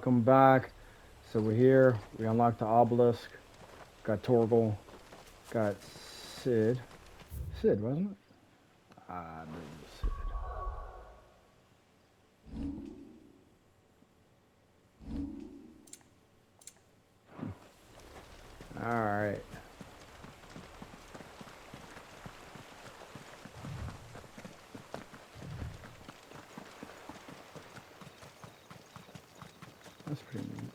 welcome back. So we're here. We unlocked the obelisk. Got Torgal. Got Sid. Sid, wasn't it? I believe it was Sid. Alright. That's pretty neat.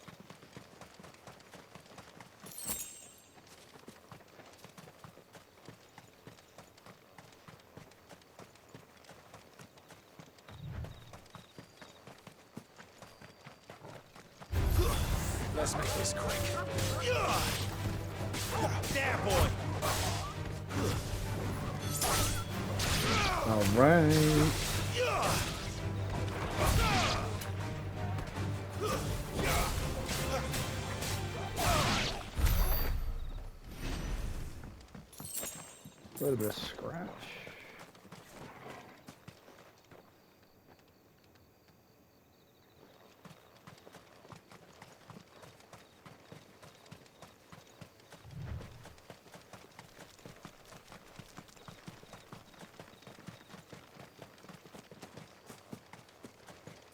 Let's make this quick. There, boy. All right. A little bit of scratch.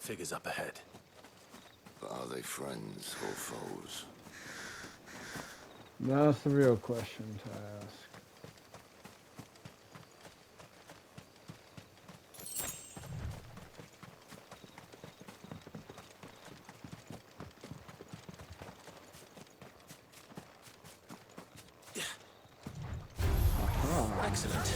Figures up ahead. But are they friends or foes? That's the real question to ask. Excellent.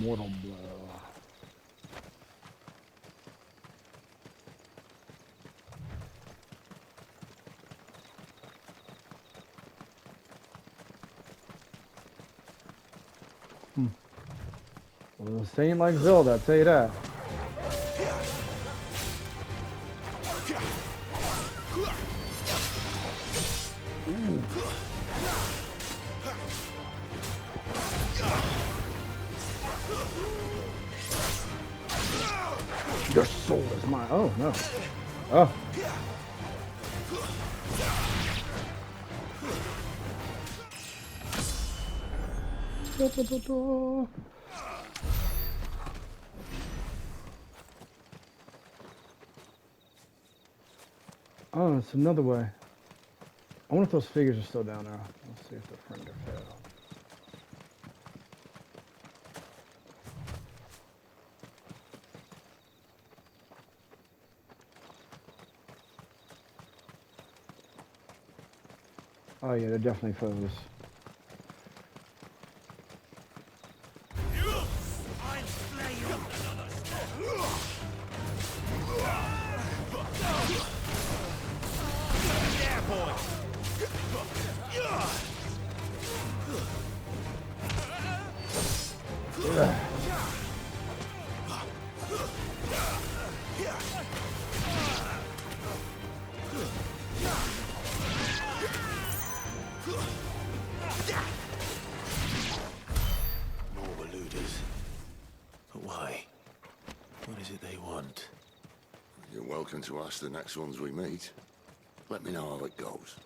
Mortal blow. Well, this ain't like Zelda, I'll tell you that. Ooh. Your soul is mine. Oh, no. Oh. Oh, it's another way. I wonder if those figures are still down there. Let's see if they're friend or foe. Oh yeah, they're definitely foes. More eluders. But why? What is it they want? You're welcome to ask the next ones we meet. Let me know how it goes.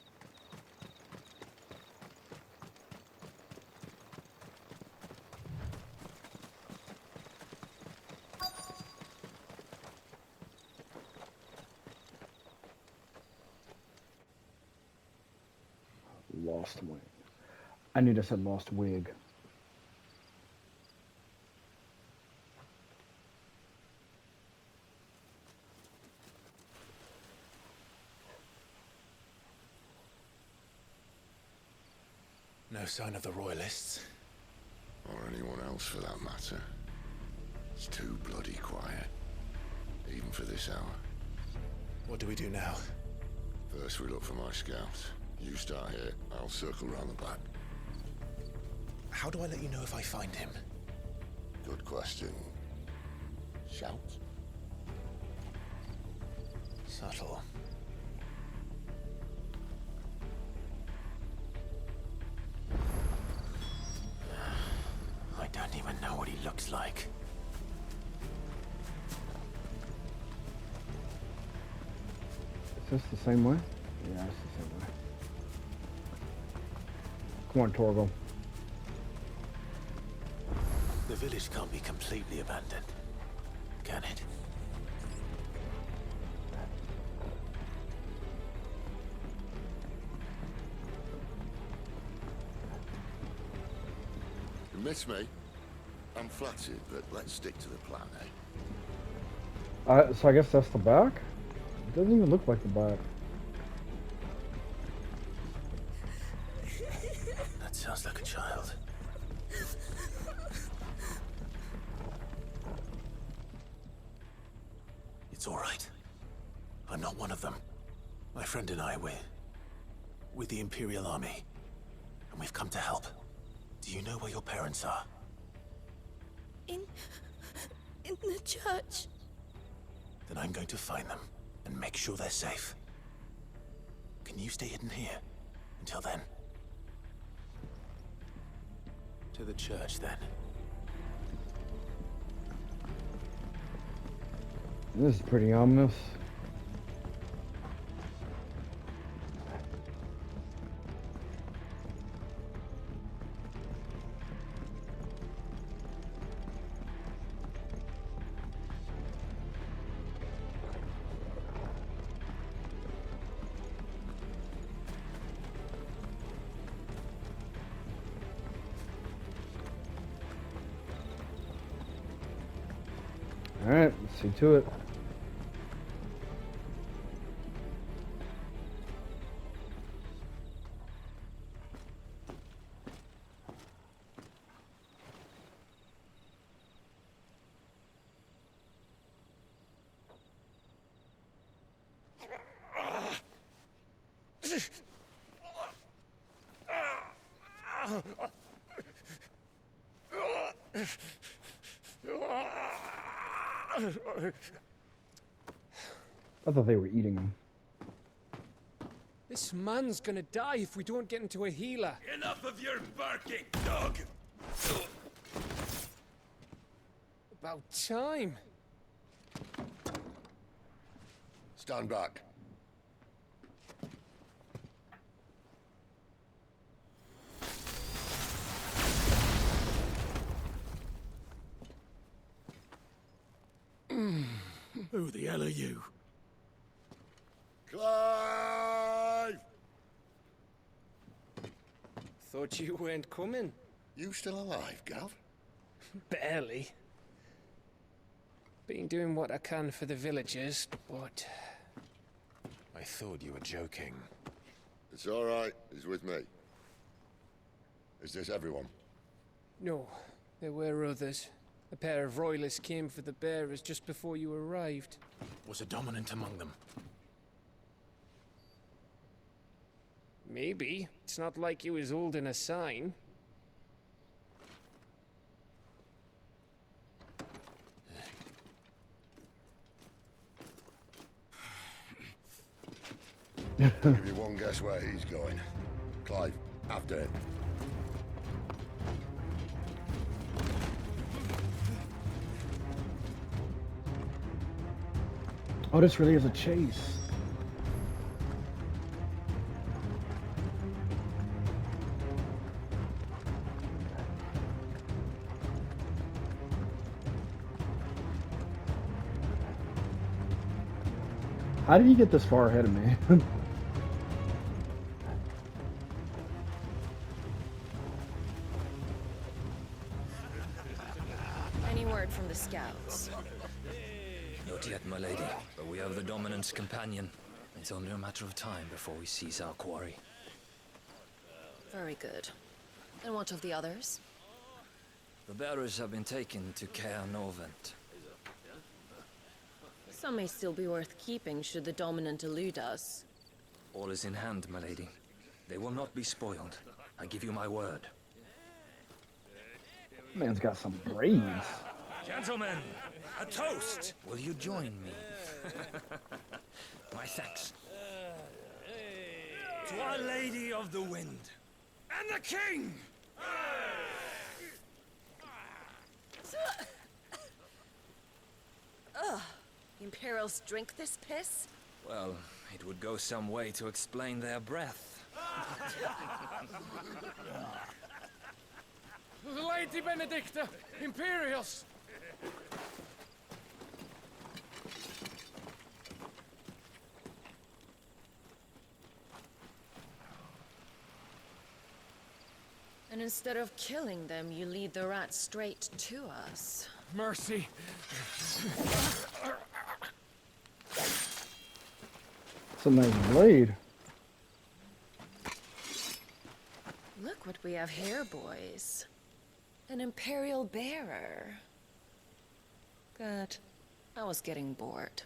Lost wing. I knew that said lost wig. No sign of the royalists. Or anyone else for that matter. It's too bloody quiet. Even for this hour. What do we do now? First we look for my scouts. You start here, I'll circle round the back. How do I let you know if I find him? Good question. Shout? Subtle. looks like. Is this the same way? Yeah, it's the same way. Come on, Torgal. The village can't be completely abandoned, can it? You miss me? I'm flattered, but let's stick to the plan, eh? So I guess that's the back? It doesn't even look like the back. That sounds like a child. It's all right. I'm not one of them. My friend and I, we're with the Imperial Army, and we've come to help. Do you know where your parents are? In the church. Then I'm going to find them and make sure they're safe. Can you stay hidden here until then? To the church, then. This is pretty ominous. Alright, let's see to it. I thought they were eating them. This man's gonna die if we don't get into a healer. Enough of your barking, dog! About time. Stand back. Who the hell are you? Clive! Thought you weren't coming. You still alive, Gav? Barely. Been doing what I can for the villagers, but... I thought you were joking. It's all right. He's with me. Is this everyone? No, there were others. A pair of royalists came for the bearers just before you arrived. Was a dominant among them? Maybe. It's not like he was holding a sign. Give you one guess where he's going. Clive, after him. Oh, this really is a chase. How did you get this far ahead of me? Any word from the scouts? Not yet, my lady, but we have the Dominant's companion. It's only a matter of time before we seize our quarry. Very good. And what of the others? The bearers have been taken to Caer Novent. Some may still be worth keeping should the dominant elude us. All is in hand, my lady. They will not be spoiled. I give you my word. Man's got some braids. Gentlemen, a toast! Will you join me? My thanks. To Our Lady of the Wind. And the King! Imperials drink this piss? Well, it would go some way to explain their breath. Lady Benedicta! Imperials! And instead of killing them, you lead the rats straight to us. Mercy! It's a nice blade. Look what we have here, boys. An Imperial bearer. Good. I was getting bored.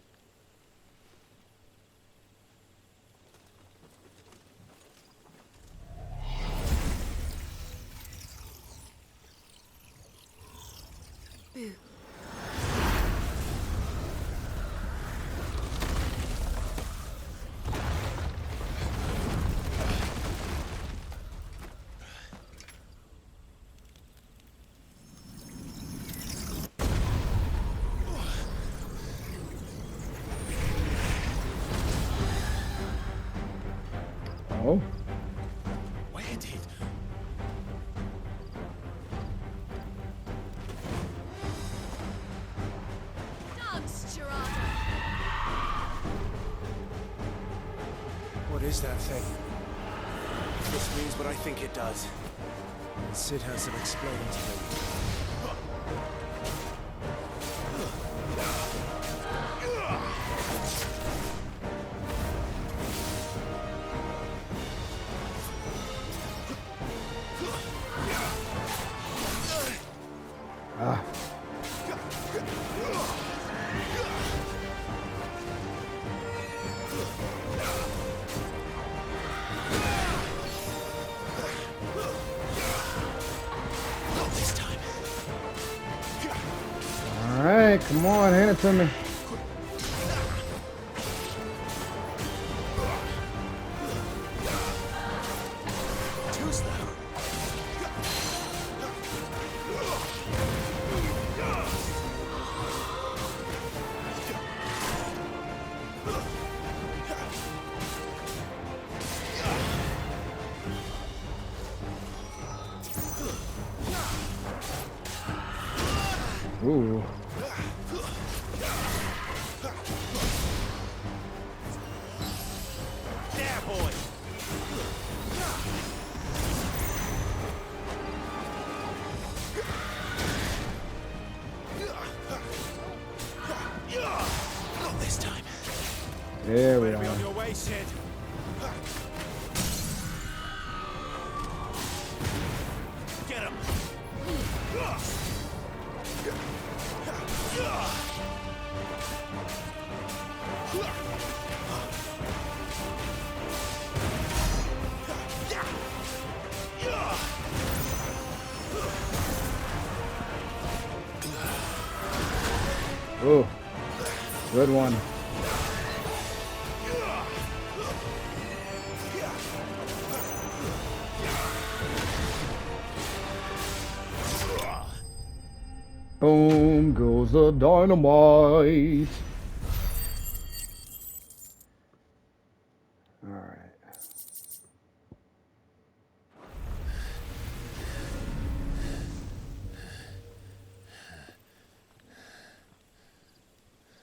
Boo. Oh. Where did? Dogs, Gerard! What is that thing? If this means what I think it does, Sid has some explaining to do. Ah. Not this time. All right, come on, hand it to me. Too slow. Ooh. Yeah, boy. Not this time. There we Better be on are. your way, Sid. Get him. Ooh. Good one. Boom goes the dynamite. All right.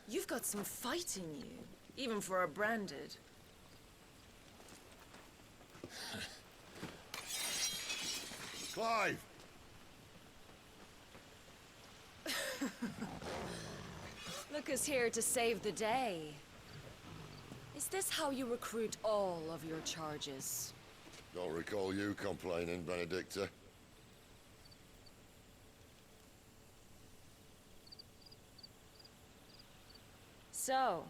You've got some fight in you, even for a branded. Clive! Look who's here to save the day. Is this how you recruit all of your charges? Don't recall you complaining, Benedicta. So,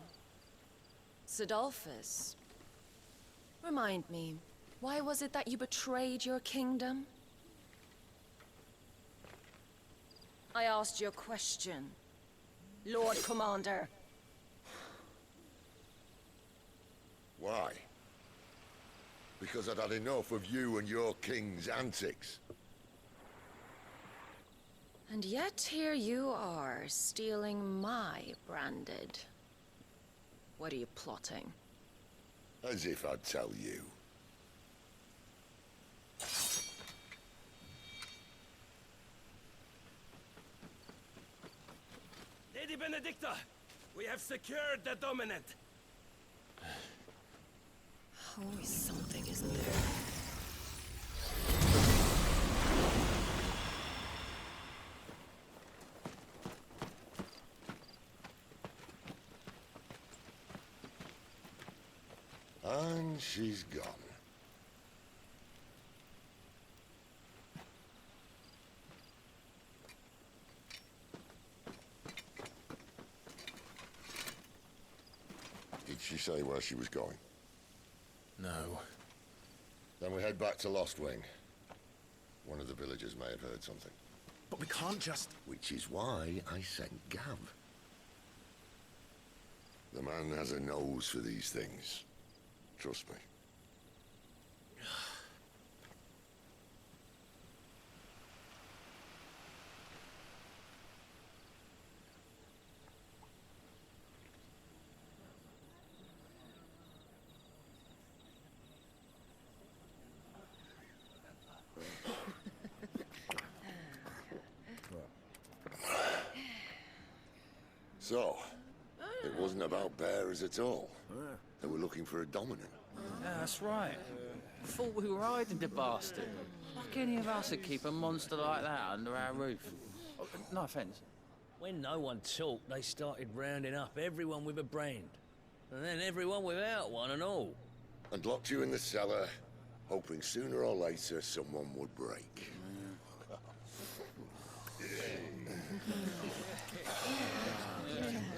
Sidolphus, remind me, why was it that you betrayed your kingdom? I asked you a question, Lord Commander. Why? Because I'd had enough of you and your king's antics. And yet here you are, stealing my branded. What are you plotting? As if I'd tell you. Lady Benedicta, we have secured the dominant. Always something, isn't there? And she's gone. Did she say where she was going? No. Then we head back to Lost Wing. One of the villagers may have heard something. But we can't just... Which is why I sent Gav. The man has a nose for these things. Trust me. So, it wasn't about bearers at all. They were looking for a dominant. Yeah, that's right. Thought we were hiding the bastard. Like any of us would keep a monster like that under our roof. No offence. When no one talked, they started rounding up everyone with a brand. And then everyone without one and all. And locked you in the cellar, hoping sooner or later someone would break.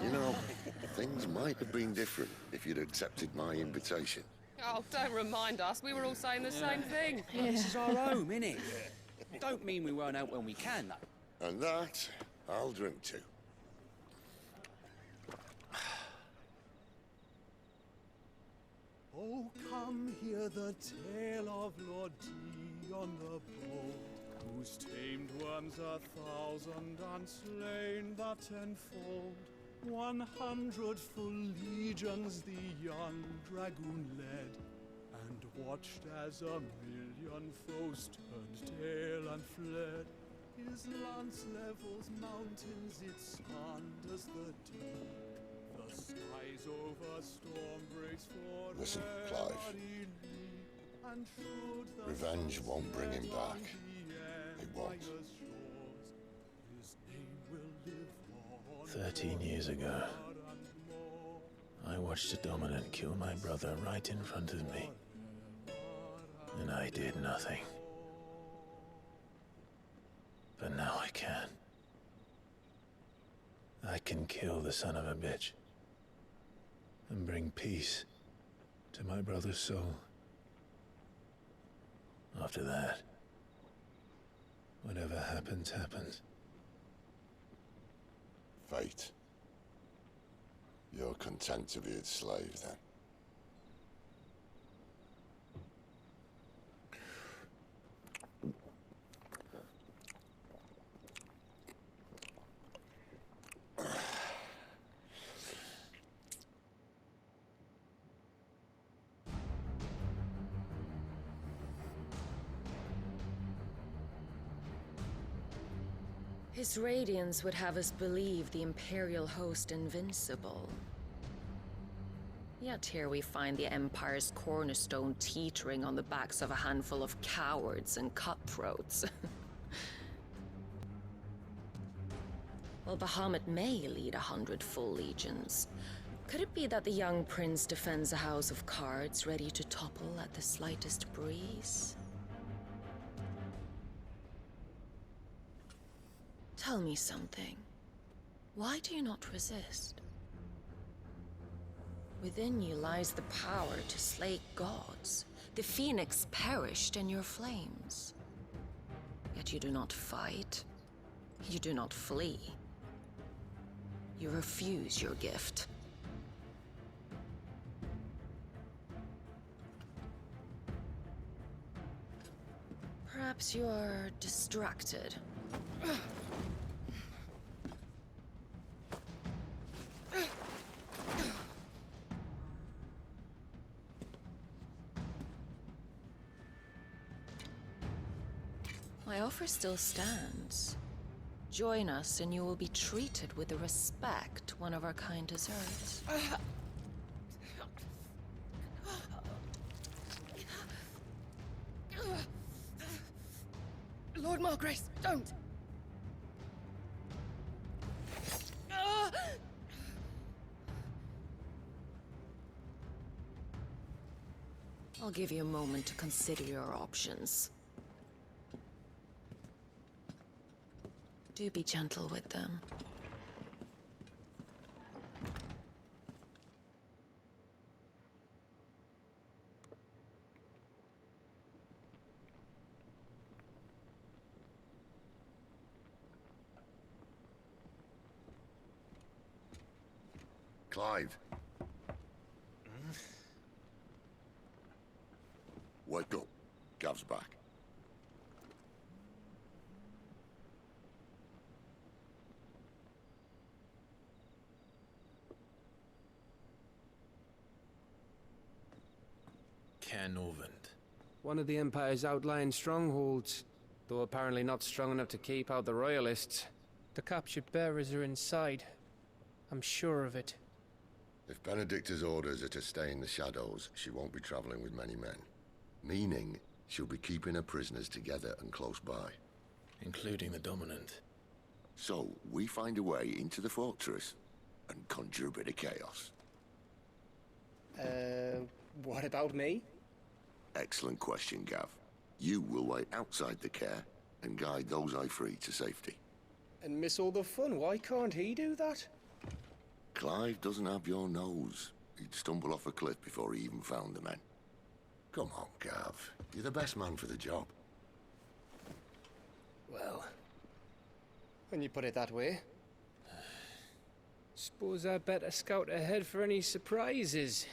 You know, things might have been different if you'd accepted my invitation. Oh, don't remind us. We were all saying the same thing. This is our home, innit? Don't mean we won't out when we can, though. And that, I'll drink to. Oh, come hear the tale of Lord Dion the Bold, who's tamed worms 1,000 and slain the 10-fold. 100 full legions the young dragoon led, and watched as 1,000,000 foes turned tail and fled. His lance levels mountains, it slanders the deep. The skies over storm breaks for Listen, Clive. and through the Revenge won't bring him back. It won't. His name will live on 13 years ago, I watched a dominant kill my brother right in front of me. And I did nothing. But now I can. I can kill the son of a bitch. And bring peace to my brother's soul. After that, whatever happens, happens. Fate. You're content to be its slave, then? His radiance would have us believe the Imperial host invincible. Yet here we find the Empire's cornerstone teetering on the backs of a handful of cowards and cutthroats. Well, Bahamut may lead 100 full legions. Could it be that the young prince defends a house of cards ready to topple at the slightest breeze? Tell me something. Why do you not resist? Within you lies the power to slay gods. The phoenix perished in your flames. Yet you do not fight. You do not flee. You refuse your gift. Perhaps you are distracted. My offer still stands. Join us and you will be treated with the respect one of our kind deserves. Lord Margrace, don't! I'll give you a moment to consider your options. Do be gentle with them. Clive. Wake up. Gav's back. Cairnorvend. One of the Empire's outlying strongholds, though apparently not strong enough to keep out the Royalists. The captured bearers are inside. I'm sure of it. If Benedicta's orders are to stay in the shadows, she won't be traveling with many men. Meaning, she'll be keeping her prisoners together and close by. Including the Dominant. So, we find a way into the fortress and conjure a bit of chaos. What about me? Excellent question, Gav. You will wait outside the care and guide those I free to safety. And miss all the fun. Why can't he do that? Clive doesn't have your nose. He'd stumble off a cliff before he even found the men. Come on, Gav. You're the best man for the job. Well, when you put it that way. Suppose I better scout ahead for any surprises.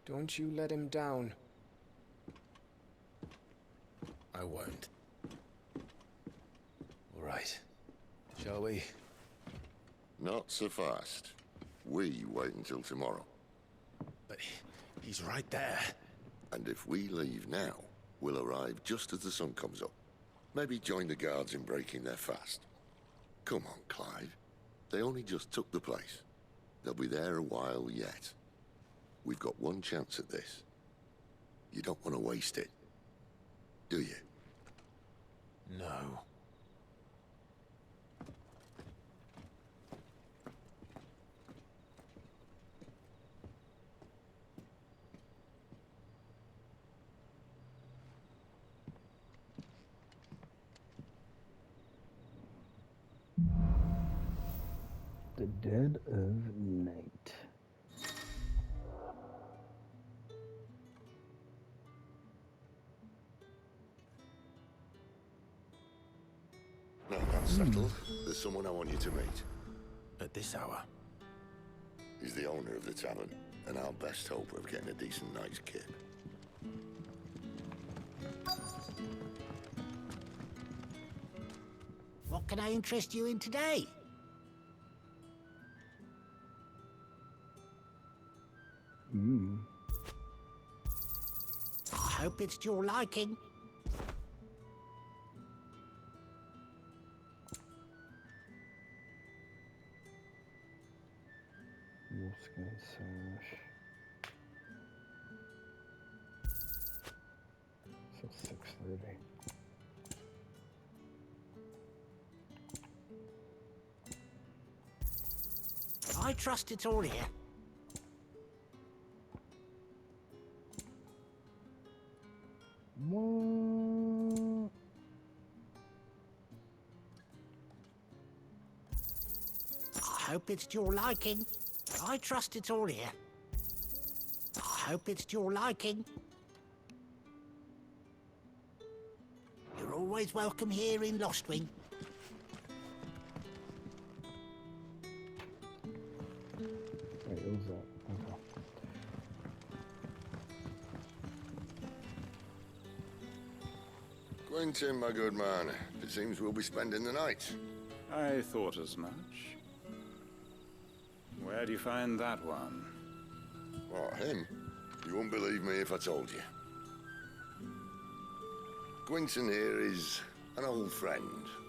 Don't you let him down. I won't. All right. Shall we? Not so fast. We wait until tomorrow. But he's right there. And if we leave now, we'll arrive just as the sun comes up. Maybe join the guards in breaking their fast. Come on, Clive. They only just took the place. They'll be there a while yet. We've got one chance at this. You don't want to waste it, do you? No. The Dead of Night. Now that's settled. There's someone I want you to meet. At this hour? He's the owner of the tavern, and our best hope of getting a decent night's kip. What can I interest you in today? I hope it's to your liking. Wolfskin sash. So 630. I trust it's all here. What? I hope it's to your liking. I trust it's all here. I hope it's to your liking. You're always welcome here in Lostwing. Wait, what was that? Okay. Quentin, my good man. It seems we'll be spending the night. I thought as much. Where do you find that one? What, him? You wouldn't believe me if I told you. Gwynson here is an old friend,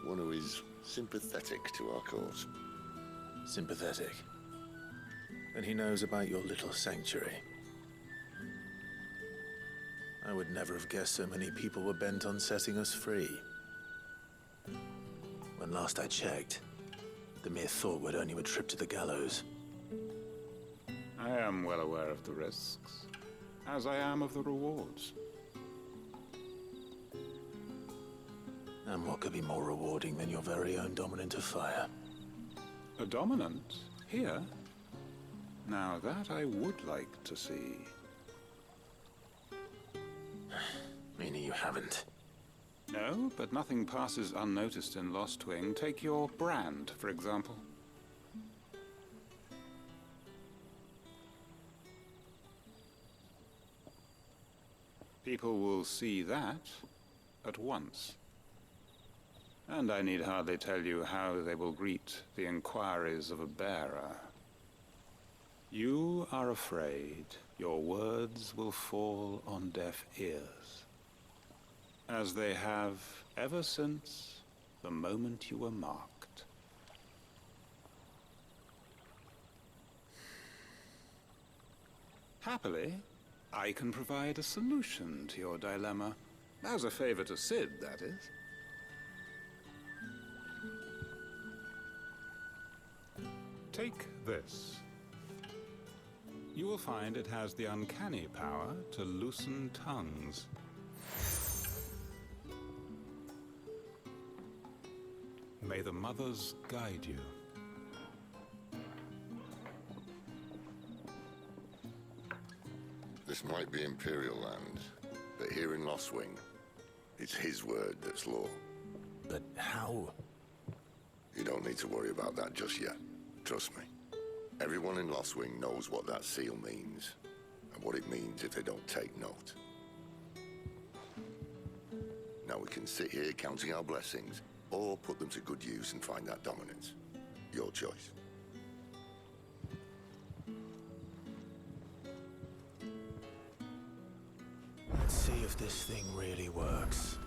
one who is sympathetic to our cause. Sympathetic. And he knows about your little sanctuary. I would never have guessed so many people were bent on setting us free. When last I checked, the mere thought would earn you a trip to the gallows. I am well aware of the risks, as I am of the rewards. And what could be more rewarding than your very own dominant of fire? A dominant? Here? Now that I would like to see. Meaning you haven't? No, but nothing passes unnoticed in Lost Wing. Take your brand, for example. People will see that at once. And I need hardly tell you how they will greet the inquiries of a bearer. You are afraid your words will fall on deaf ears, as they have ever since the moment you were marked. Happily, I can provide a solution to your dilemma. As a favor to Sid, that is. Take this. You will find it has the uncanny power to loosen tongues. May the mothers guide you. This might be Imperial land, but here in Lost Wing, it's his word that's law. But how? You don't need to worry about that just yet. Trust me. Everyone in Lost Wing knows what that seal means, and what it means if they don't take note. Now we can sit here counting our blessings, or put them to good use and find that dominance. Your choice. Let's see if this thing really works.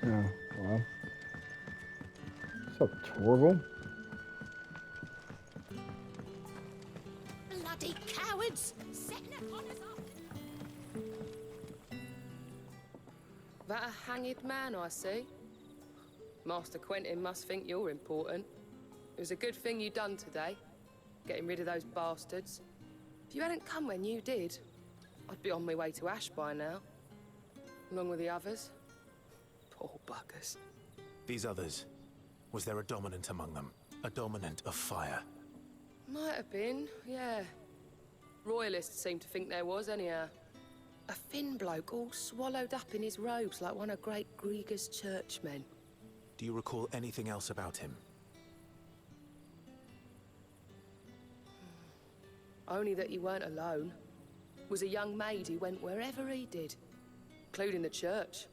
Oh, well. What's up, Torval? Bloody cowards! Setting upon us after... That a hanged man I see? Master Quentin must think you're important. It was a good thing you done today, getting rid of those bastards. If you hadn't come when you did, I'd be on my way to Ash by now, along with the others. Poor buggers. These others, was there a dominant among them? A dominant of fire? Might have been, yeah. Royalists seem to think there was, anyhow. A thin bloke all swallowed up in his robes like one of Great Grieger's churchmen. Do you recall anything else about him? Only that he weren't alone. Was a young maid who went wherever he did, including the church.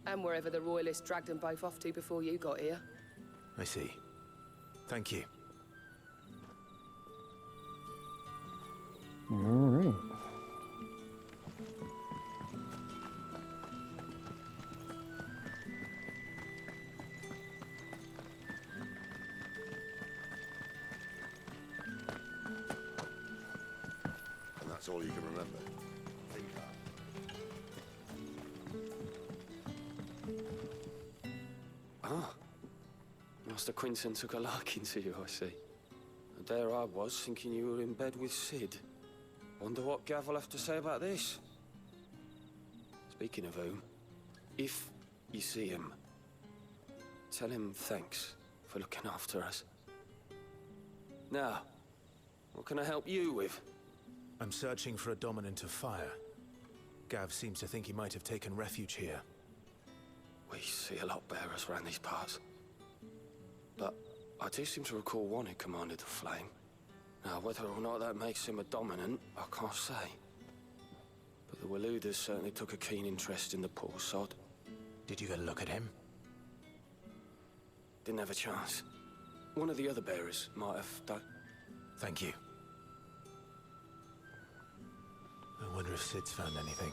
And wherever the Royalists dragged them both off to before you got here. I see. Thank you. All right. And that's all you can remember. Think hard. Ah. Master Quinton took a liking to you, I see. And there I was, thinking you were in bed with Sid. Wonder what Gav will have to say about this. Speaking of whom, if you see him, tell him thanks for looking after us. Now, what can I help you with? I'm searching for a dominant of fire. Gav seems to think he might have taken refuge here. We see a lot bearers around these parts. But I do seem to recall one who commanded the flame. Now, whether or not that makes him a dominant, I can't say. But the Waluders certainly took a keen interest in the poor sod. Did you get a look at him? Didn't have a chance. One of the other bearers might have done. Thank you. I wonder if Sid's found anything.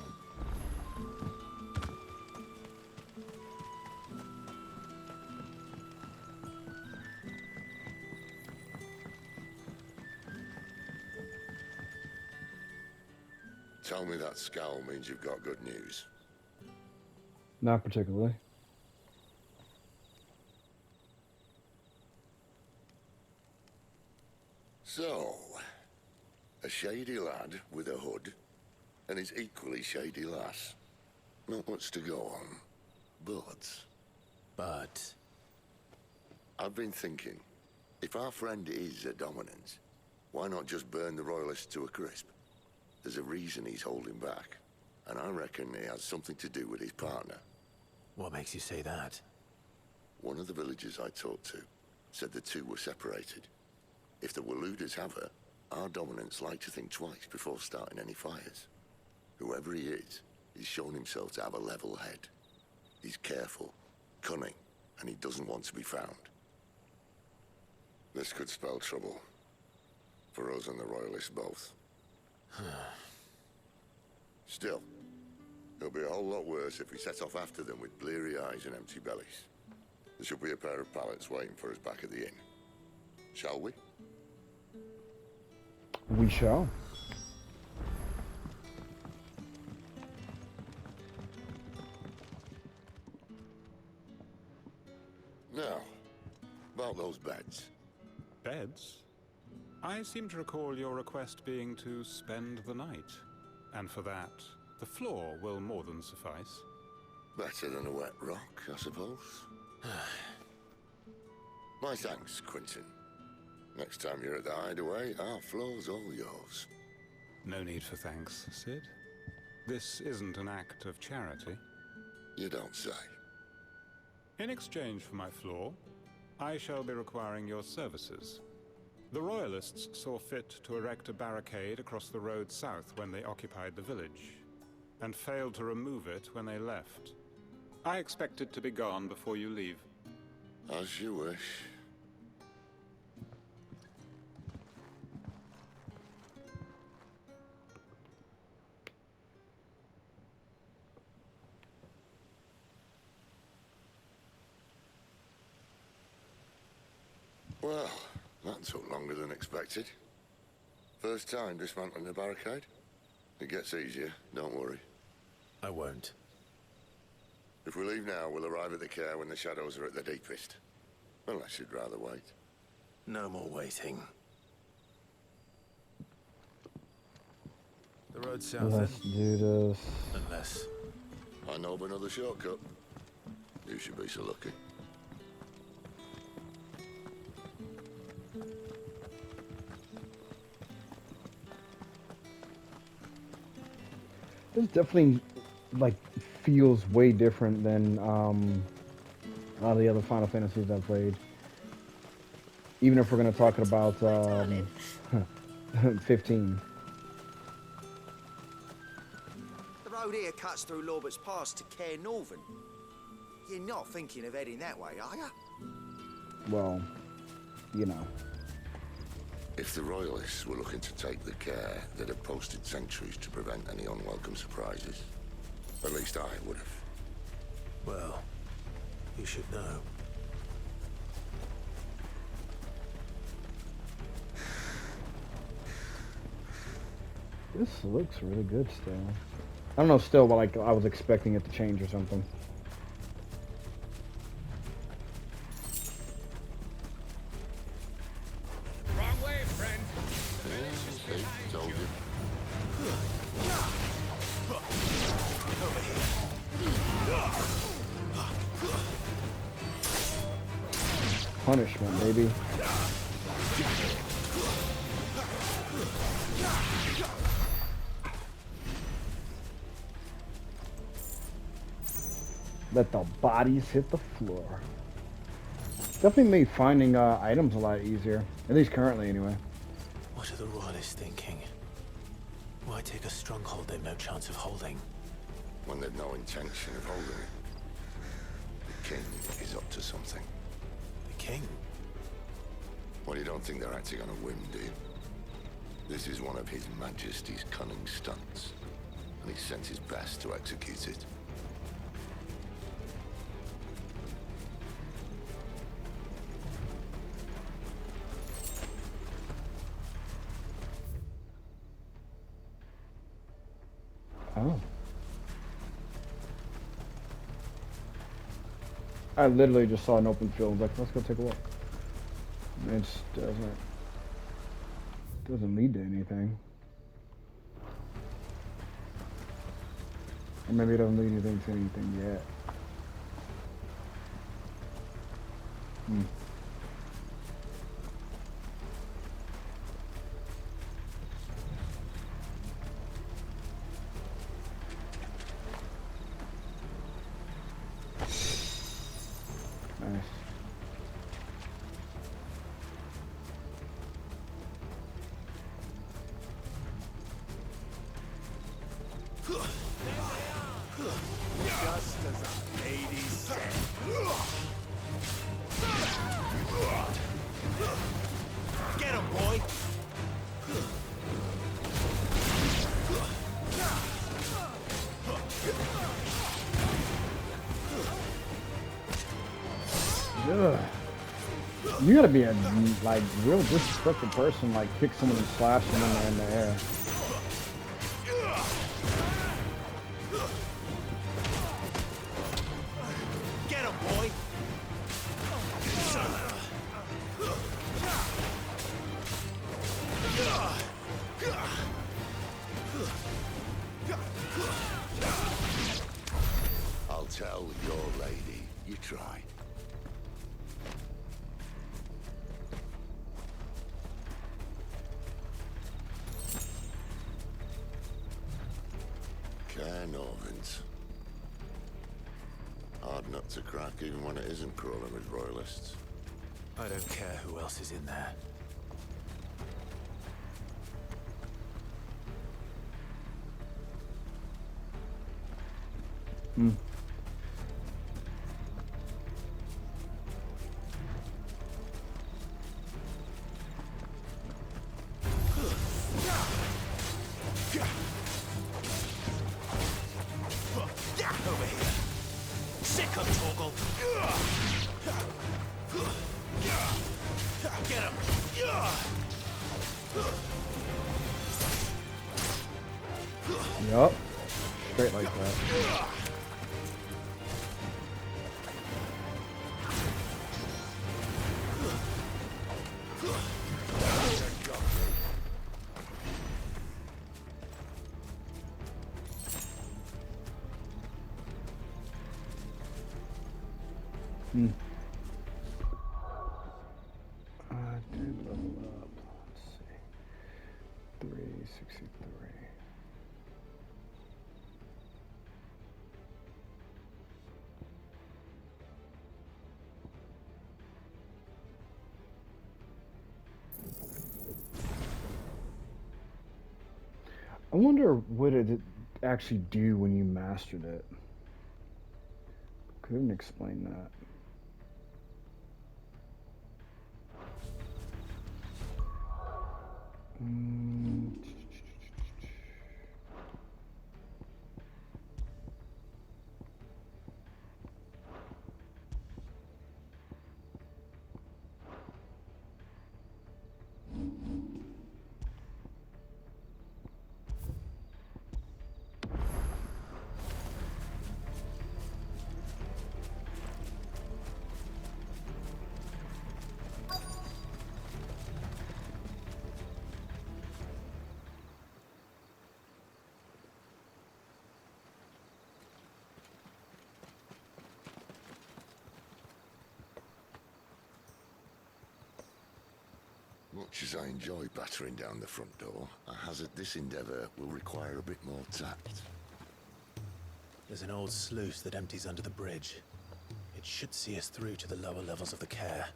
Tell me that scowl means you've got good news. Not particularly. So, a shady lad with a hood, and his equally shady lass. Not much to go on, but... I've been thinking, if our friend is a dominant, why not just burn the royalists to a crisp? There's a reason he's holding back, and I reckon it has something to do with his partner. What makes you say that? One of the villagers I talked to said the two were separated. If the Waluders have her, our dominants like to think twice before starting any fires. Whoever he is, he's shown himself to have a level head. He's careful, cunning, and he doesn't want to be found. This could spell trouble. For us and the Royalists both. Still, it'll be a whole lot worse if we set off after them with bleary eyes and empty bellies. There should be a pair of pallets waiting for us back at the inn. Shall we? We shall. Now, about those beds. Beds? I seem to recall your request being to spend the night. And for that, the floor will more than suffice. Better than a wet rock, I suppose. My thanks, Quentin. Next time you're at the hideaway, our floor's all yours. No need for thanks, Sid. This isn't an act of charity. You don't say. In exchange for my floor, I shall be requiring your services. The Royalists saw fit to erect a barricade across the road south when they occupied the village, and failed to remove it when they left. I expect it to be gone before you leave. As you wish. Well, that took longer than expected. First time dismantling a barricade? It gets easier, don't worry. I won't. If we leave now, we'll arrive at the care when the shadows are at their deepest. Unless you'd rather wait. No more waiting. The road south Let's then? do this. Unless... I know of another shortcut. You should be so lucky. This definitely, like, feels way different than a lot of the other Final Fantasies I've played. Even if we're going to talk about 15. The road here cuts through Lorbert's Pass to Care Northern. You're not thinking of heading that way, are you? Well, you know. If the Royalists were looking to take the care, they'd have posted sentries to prevent any unwelcome surprises. At least I would have. Well, you should know. This looks really good still. I don't know still, but like I was expecting it to change or something. Wrong way, friend. Told you. Punishment, baby. Let the bodies hit the floor. Definitely made finding items a lot easier. At least currently, anyway. What are the Royalists thinking? Why take a stronghold they've no chance of holding? When they've no intention of holding it. The king is up to something. The king? Well, you don't think they're acting on a whim, do you? This is one of His Majesty's cunning stunts, and he sent his best to execute it. Oh. I literally just saw an open field. Like, let's go take a look. It doesn't lead to anything. Or maybe it doesn't lead anything to anything yet. Hmm. Nice. Just as a lady said. Get him, boy! Ugh. You gotta be a like real disrespectful person, like kick someone and slash them in the air. Get him, boy! I'll tell your lady. You try. Norvins. Hard nut to crack even when it isn't crawling with royalists. I don't care who else is in there. Hmm. Over here. Sick of Torgal. Get him. Yup. Straight like that. Hmm. I did level up. Let's see. 363. I wonder what it actually do when you mastered it. Couldn't explain that. Much as I enjoy battering down the front door, I hazard this endeavour will require a bit more tact. There's an old sluice that empties under the bridge. It should see us through to the lower levels of the care.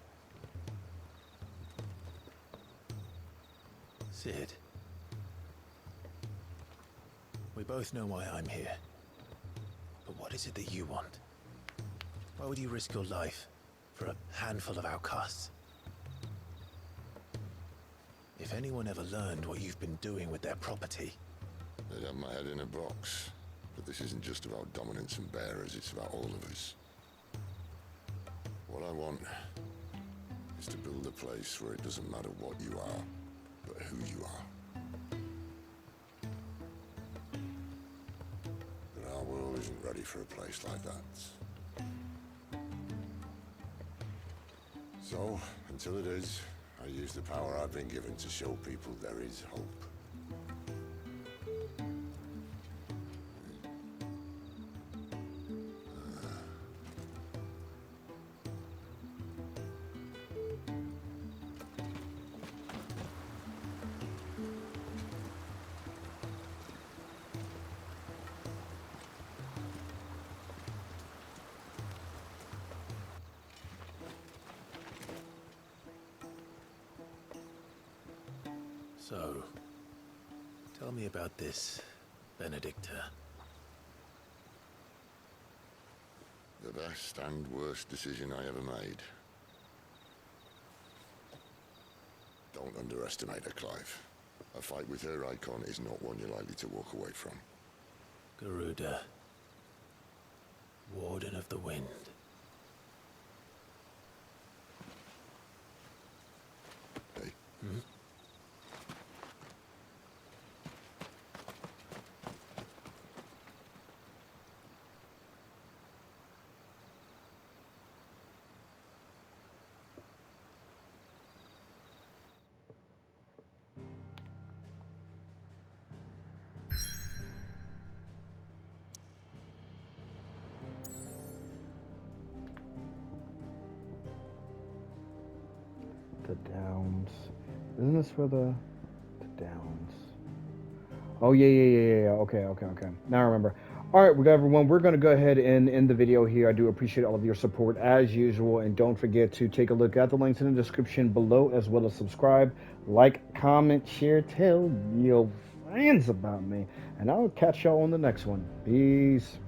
Sid. We both know why I'm here. But what is it that you want? Why would you risk your life for a handful of outcasts? If anyone ever learned what you've been doing with their property... They'd have my head in a box. But this isn't just about dominance and bearers, it's about all of us. What I want is to build a place where it doesn't matter what you are, but who you are. But our world isn't ready for a place like that. So, until it is, I use the power I've been given to show people there is hope. So, tell me about this, Benedicta. The best and worst decision I ever made. Don't underestimate her, Clive. A fight with her icon is not one you're likely to walk away from. Garuda. Warden of the Wind. Hey? Hmm? The Downs. Isn't this for the Downs? Oh, yeah. Okay. Now I remember. All right, we got everyone. We're going to go ahead and end the video here. I do appreciate all of your support as usual. And don't forget to take a look at the links in the description below, as well as subscribe, like, comment, share, tell your friends about me. And I'll catch y'all on the next one. Peace.